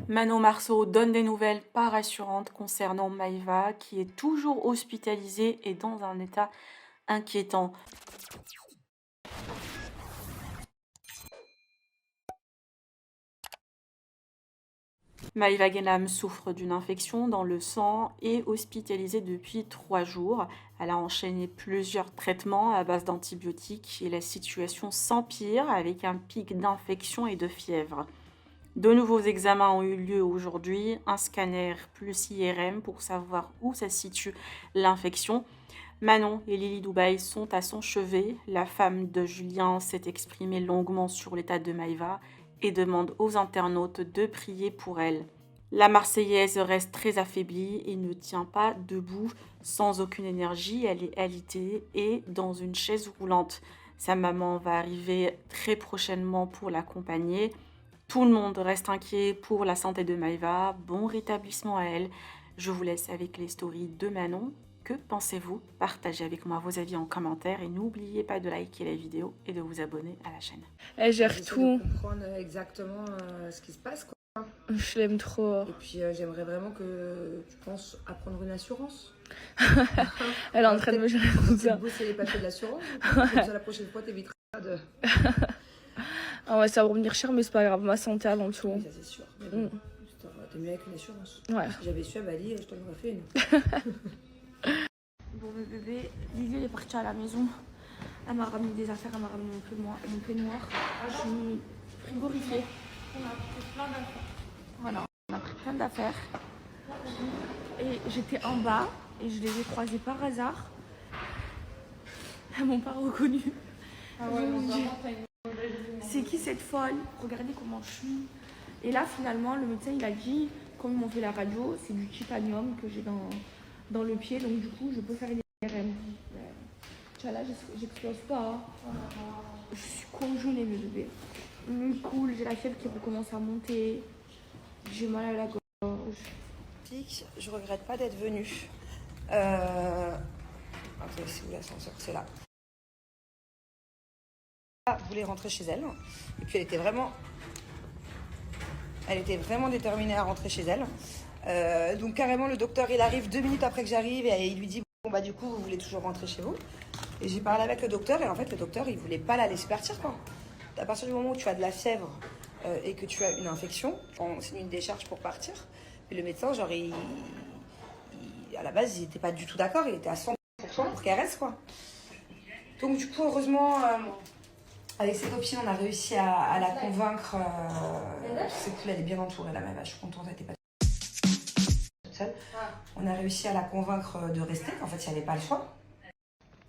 Manon Marceau donne des nouvelles pas rassurantes concernant Maïva, qui est toujours hospitalisée et dans un état inquiétant. Maïva Genam souffre d'une infection dans le sang et hospitalisée depuis 3 jours. Elle a enchaîné plusieurs traitements à base d'antibiotiques et la situation s'empire avec un pic d'infection et de fièvre. De nouveaux examens ont eu lieu aujourd'hui, un scanner plus IRM pour savoir où se situe l'infection. Manon et Lily Dubaï sont à son chevet. La femme de Julien s'est exprimée longuement sur l'état de Maïva et demande aux internautes de prier pour elle. La Marseillaise reste très affaiblie et ne tient pas debout, sans aucune énergie. Elle est alitée et dans une chaise roulante. Sa maman va arriver très prochainement pour l'accompagner. Tout le monde reste inquiet pour la santé de Maïva. Bon rétablissement à elle. Je vous laisse avec les stories de Manon. Que pensez-vous? Partagez avec moi vos avis en commentaire et n'oubliez pas de liker la vidéo et de vous abonner à la chaîne. Elle gère tout. De comprendre exactement ce qui se passe, quoi. Je l'aime trop. Et puis j'aimerais vraiment que tu penses à prendre une assurance. Elle est en train de me gérer tout ça. Bosser les papiers de l'assurance. Comme ça la prochaine fois t'éviteras de... Ah ouais, ça va revenir cher, mais c'est pas grave. Ma santé avant tout. Oui, ça c'est sûr. Mais bon, t'es mieux avec une assurance. Ouais. Si j'avais su à Bali, je t'en aurais fait une. Bon, le bébé, Lily elle est partie à la maison. Elle m'a ramené des affaires, elle m'a ramené mon peignoir. Je suis frigorifiée. On a pris plein d'affaires. Voilà, on a pris plein d'affaires. Et j'étais en bas et je les ai croisées par hasard. Elles m'ont pas reconnue. Ah ouais, c'est qui cette folle? Regardez comment je suis. Et là, finalement, le médecin, il a dit, comme ils m'ont fait la radio, c'est du titanium que j'ai dans le pied. Donc, du coup, je peux faire une IRM. Tu vois, là, j'explose pas. Je suis congelée, le bébé. Il coule, j'ai la fièvre qui recommence à monter. J'ai mal à la gorge. Je regrette pas d'être venue. Ok, c'est où l'ascenseur? C'est là. Elle voulait rentrer chez elle. Et puis elle était vraiment déterminée à rentrer chez elle. Donc carrément le docteur il arrive 2 minutes après que j'arrive et il lui dit bon bah du coup vous voulez toujours rentrer chez vous. Et j'ai parlé avec le docteur et en fait le docteur il voulait pas la laisser partir quoi. À partir du moment où tu as de la fièvre et que tu as une infection, on signe une décharge pour partir. Et le médecin genre à la base il était pas du tout d'accord, il était à 100% pour qu'elle reste quoi. Donc du coup heureusement avec ses copines, on a réussi à la convaincre. C'est cool, elle est bien entourée, la même. Je suis contente, elle n'était pas toute seule. On a réussi à la convaincre de rester, qu'en fait, il n'y avait pas le choix.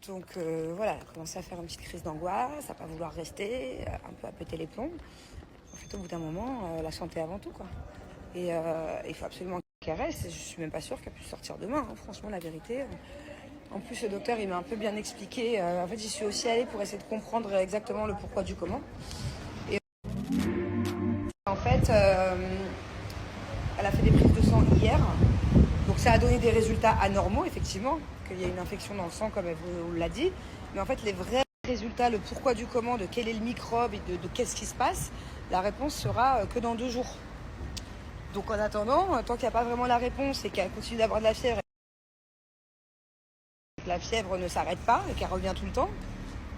Donc voilà, elle a commencé à faire une petite crise d'angoisse, à pas vouloir rester, un peu à péter les plombs. En fait, au bout d'un moment, la santé avant tout, quoi. Et il faut absolument qu'elle reste. Je suis même pas sûre qu'elle puisse sortir demain, hein, franchement, la vérité. En plus, le docteur, il m'a un peu bien expliqué. En fait, j'y suis aussi allée pour essayer de comprendre exactement le pourquoi du comment. Et en fait, elle a fait des prises de sang hier. Donc, ça a donné des résultats anormaux, effectivement, qu'il y a une infection dans le sang, comme elle vous l'a dit. Mais en fait, les vrais résultats, le pourquoi du comment, de quel est le microbe et de qu'est-ce qui se passe, la réponse sera que dans 2 jours. Donc, en attendant, tant qu'il n'y a pas vraiment la réponse et qu'elle continue d'avoir de la fièvre, la fièvre ne s'arrête pas et qu'elle revient tout le temps,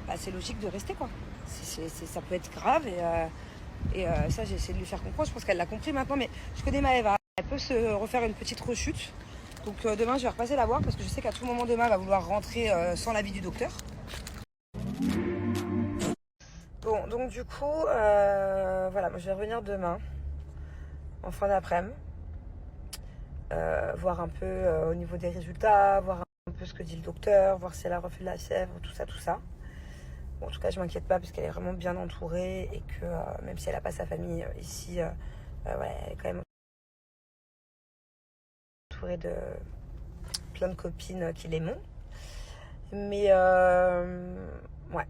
bah c'est logique de rester quoi. Ça peut être grave et ça j'ai essayé de lui faire comprendre, je pense qu'elle l'a compris maintenant, mais je connais Maëva, elle peut se refaire une petite rechute. Donc demain je vais repasser la voir parce que je sais qu'à tout moment demain elle va vouloir rentrer sans l'avis du docteur. Bon donc du coup voilà, moi je vais revenir demain en fin d'après-midi, voir un peu au niveau des résultats, voir un peu ce que dit le docteur, voir si elle a refait de la fièvre, tout ça. Bon, en tout cas, je m'inquiète pas parce qu'elle est vraiment bien entourée et que même si elle n'a pas sa famille ici, ouais, elle est quand même entourée de plein de copines qui l'aiment. Mais ouais.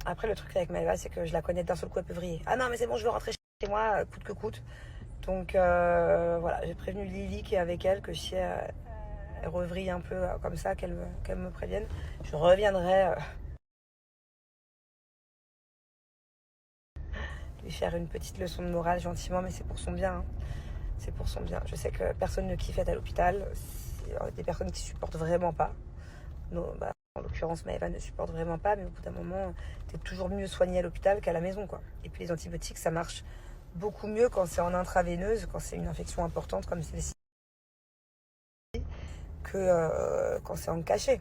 Après, le truc avec Maëva, c'est que je la connais d'un seul coup, elle peut vriller. Ah non, mais c'est bon, je veux rentrer chez moi, coûte que coûte. Donc voilà, j'ai prévenu Lily qui est avec elle que si elle revrille un peu comme ça, qu'elle me prévienne. Je reviendrai lui faire une petite leçon de morale gentiment, mais c'est pour son bien. Hein. C'est pour son bien. Je sais que personne ne kiffe être à l'hôpital. C'est des personnes qui supportent vraiment pas. En l'occurrence, Maëva ne supporte vraiment pas, mais au bout d'un moment, t'es toujours mieux soigné à l'hôpital qu'à la maison, quoi. Et puis les antibiotiques, ça marche beaucoup mieux quand c'est en intraveineuse, quand c'est une infection importante comme celle-ci, que quand c'est en cachet.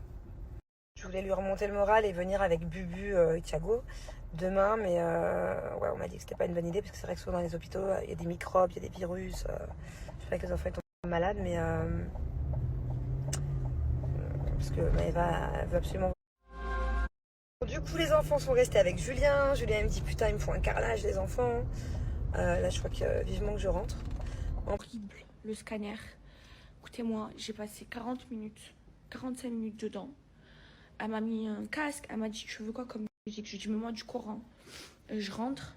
Je voulais lui remonter le moral et venir avec Bubu et Thiago demain, mais ouais, on m'a dit que c'était pas une bonne idée, parce que c'est vrai que souvent dans les hôpitaux, il y a des microbes, il y a des virus. Je sais que les enfants ils tombent malades, mais parce que Maëva veut absolument. Du coup, les enfants sont restés avec Julien. Julien me dit putain, il me faut un carrelage, les enfants. Là, je crois que vivement que je rentre. Horrible, le scanner. Écoutez-moi, j'ai passé 40 minutes, 45 minutes dedans. Elle m'a mis un casque, elle m'a dit tu veux quoi comme musique? Je lui ai dit mets-moi du Coran. Je rentre,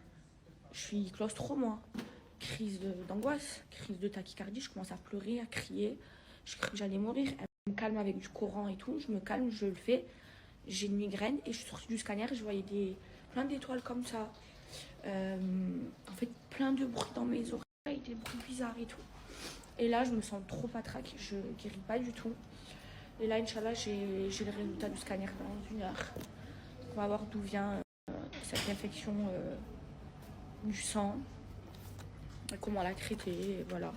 je suis claustro moi. Crise d'angoisse, crise de tachycardie, je commence à pleurer, à crier. Je crie que j'allais mourir. Elle me calme avec du Coran et tout, je me calme, je le fais. J'ai une migraine et je suis sortie du scanner, je voyais plein d'étoiles comme ça. En fait, plein de bruits dans mes oreilles, des bruits bizarres et tout. Et là, je me sens trop patraque, je guéris pas du tout. Et là, Inch'Allah, j'ai le résultat du scanner dans 1 heure. On va voir d'où vient cette infection du sang, et comment la traiter, et voilà.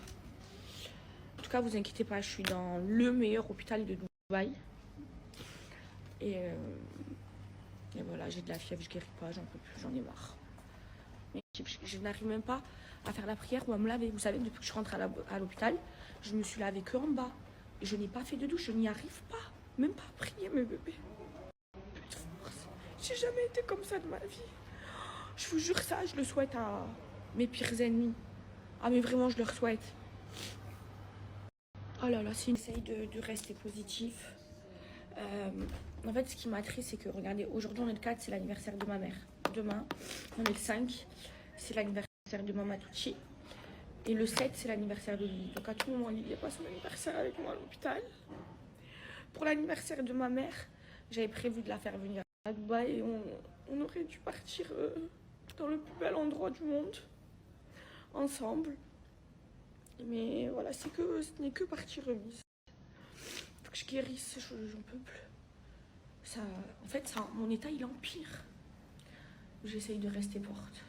En tout cas, vous inquiétez pas, je suis dans le meilleur hôpital de Dubaï. Et voilà, j'ai de la fièvre, je guéris pas, j'en peux plus, j'en ai marre. Mais je n'arrive même pas à faire la prière ou à me laver. Vous savez, depuis que je rentre à l'hôpital, je me suis lavée que en bas. Je n'ai pas fait de douche, je n'y arrive pas. Même pas à prier, mes bébés. Plus de force. J'ai jamais été comme ça de ma vie. Je vous jure ça, je le souhaite à mes pires ennemis. Ah mais vraiment, je leur souhaite. Oh là là, c'est une essaye de rester positif. En fait, ce qui m'a triste, c'est que, regardez, aujourd'hui, on est le 4, c'est l'anniversaire de ma mère. Demain, on est le 5, c'est l'anniversaire de Mama Tucci. Et le 7, c'est l'anniversaire de Lily. Donc, à tout moment, Lily passe son anniversaire avec moi à l'hôpital. Pour l'anniversaire de ma mère, j'avais prévu de la faire venir à Dubaï et on aurait dû partir dans le plus bel endroit du monde, ensemble. Mais voilà, ce n'est que partie remise. Faut que je guérisse, j'en peux plus. Ça, en fait, mon état, il empire. J'essaye de rester forte.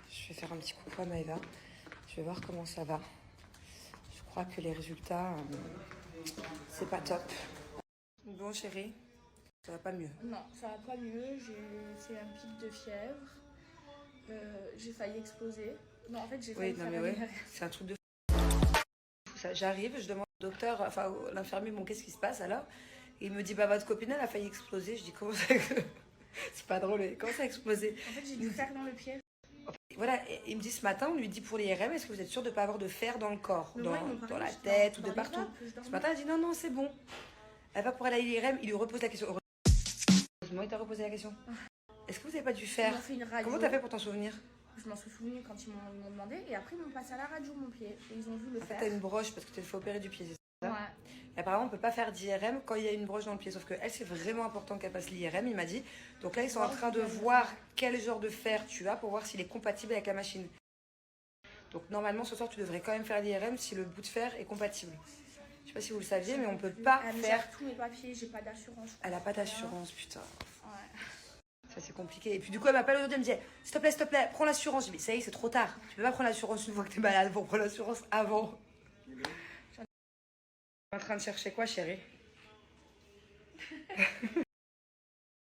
Je vais faire un petit coucou à Maëva. Je vais voir comment ça va. Je crois que les résultats, c'est pas top. Bon, chérie, ça va pas mieux. Non, ça va pas mieux. J'ai fait un pic de fièvre. J'ai failli exploser. Non, en fait, j'ai failli faire ouais, c'est un truc de fou. J'arrive, je demande au docteur, enfin l'infirmier, bon, qu'est-ce qui se passe alors? Et il me dit, bah votre copine, elle a failli exploser. Je dis, comment ça? C'est pas drôle, comment ça a explosé? En fait, j'ai du fer dans le pied. Voilà, et il me dit ce matin, on lui dit pour l'IRM, est-ce que vous êtes sûr de ne pas avoir de fer dans le corps, dans la tête ou de partout? Ce matin, elle dit non, c'est bon. Elle va pour aller à l'IRM, il lui repose la question. Heureusement, il t'a reposé la question. Est-ce que vous n'avez pas du fer? Comment t'as fait pour t'en souvenir? Je m'en suis souvenu quand ils m'ont demandé, et après ils m'ont passé à la radio mon pied, et ils ont vu le fer. T'as une broche parce que tu t'es fait opérer du pied, c'est ça? Ouais. Et apparemment, on ne peut pas faire d'IRM quand il y a une broche dans le pied. Sauf que elle, c'est vraiment important qu'elle passe l'IRM, il m'a dit. Donc là, ils sont en train de voir quel genre de fer tu as pour voir s'il est compatible avec la machine. Donc normalement, ce soir, tu devrais quand même faire l'IRM si le bout de fer est compatible. Je sais pas si vous le saviez, mais on peut pas faire. Tous mes papiers, j'ai pas d'assurance. Elle a pas d'assurance, putain. Ouais. Ça, c'est compliqué. Et puis du coup, elle m'appelle aujourd'hui, elle me dit s'il te plaît, prends l'assurance. Je dis mais ça y est, c'est trop tard. Tu peux pas prendre l'assurance une fois que t'es malade, pour prendre l'assurance avant. Tu es en train de chercher quoi, chérie?